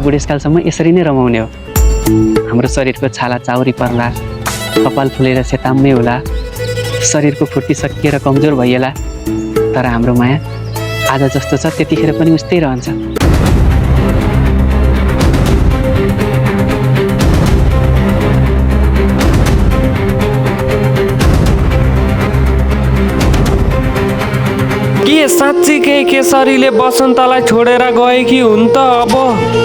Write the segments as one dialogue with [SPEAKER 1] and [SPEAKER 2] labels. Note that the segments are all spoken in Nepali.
[SPEAKER 1] बुढेसकालसम्म यसरी नै रमाउने हो। हाम्रो शरीरको छाला चाउरी पर्ला, कपाल फुलेर सेताम्मै होला, शरीरको फुर्ती सकिएर कमजोर भइएला, तर हाम्रो माया आज जस्तो छ त्यतिखेर पनि उस्तै रहन्छ।
[SPEAKER 2] के साँच्चीकै केसरीले बसन्तलाई छोडेर गएकी हुन् त? अब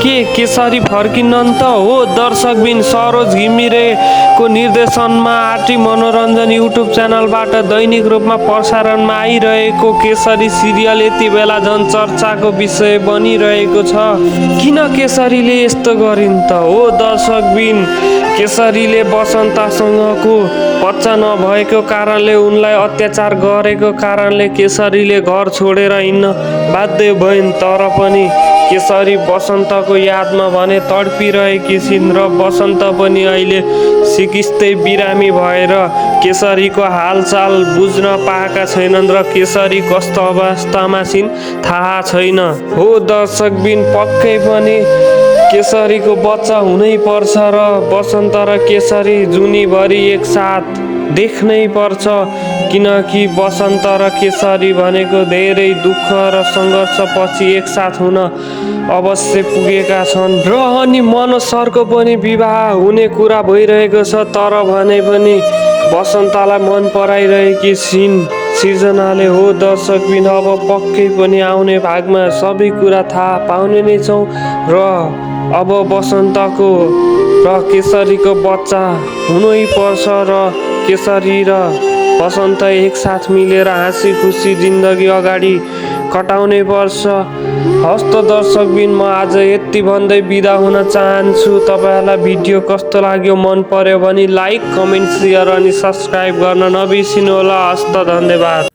[SPEAKER 2] के केसरी फर्किनन् त? हो दर्शकबिन, सरोज घिमिरेको निर्देशनमा आरटी मनोरञ्जन युट्युब च्यानलबाट दैनिक रूपमा प्रसारणमा आइरहेको केसरी सिरियल यति बेला झन् चर्चाको विषय बनिरहेको छ। किन केसरीले यस्तो गरिन् त? हो दर्शकबिन, केसरीले बसन्तासँगको बच्चा नभएको कारणले, उनलाई अत्याचार गरेको कारणले केसरीले घर छोडेर हिँड्न बाध्य भइन्। तर पनि केसरी बसन्तको यादमा भने तडपिरहेकी छिन् र बसन्त पनि अहिले सिकिस्तै बिरामी भएर केसरीको हालचाल बुझ्न पाएका छैनन् र केसरी कस्तो अवस्थामा छिन् थाहा छैन। हो दर्शकबिन, पक्कै पनि केसरीको बच्चा हुनै पर्छ र बसन्त र केसरी जुनीभरि एकसाथ देख्नै पर्छ, किनकि बसन्त र केसरी भनेको धेरै दुःख र सङ्घर्षपछि एकसाथ हुन अवश्य पुगेका छन्। र अनि मनोज सरको पनि विवाह हुने कुरा भइरहेको छ, तर भने पनि बसन्तलाई मन पराइरहेकी छिन् सृजनाले। हो दर्शकबिन, अब पक्कै पनि आउने भागमा सबै कुरा थाहा पाउने नै छौँ र अब बसन्तको र केसरीको बच्चा हुनै पर्छ र केसरी र बसन्त एकसाथ मिलेर हाँसी खुसी जिन्दगी अगाडि कटाउनै पर्छ। हस्त दर्शकबिन, म आज यति भन्दै बिदा हुन चाहन्छु। तपाईँहरूलाई भिडियो कस्तो लाग्यो, मन पर्यो भने लाइक, कमेन्ट, सेयर अनि सब्सक्राइब गर्न नबिर्सिनु होला। हस्त, धन्यवाद।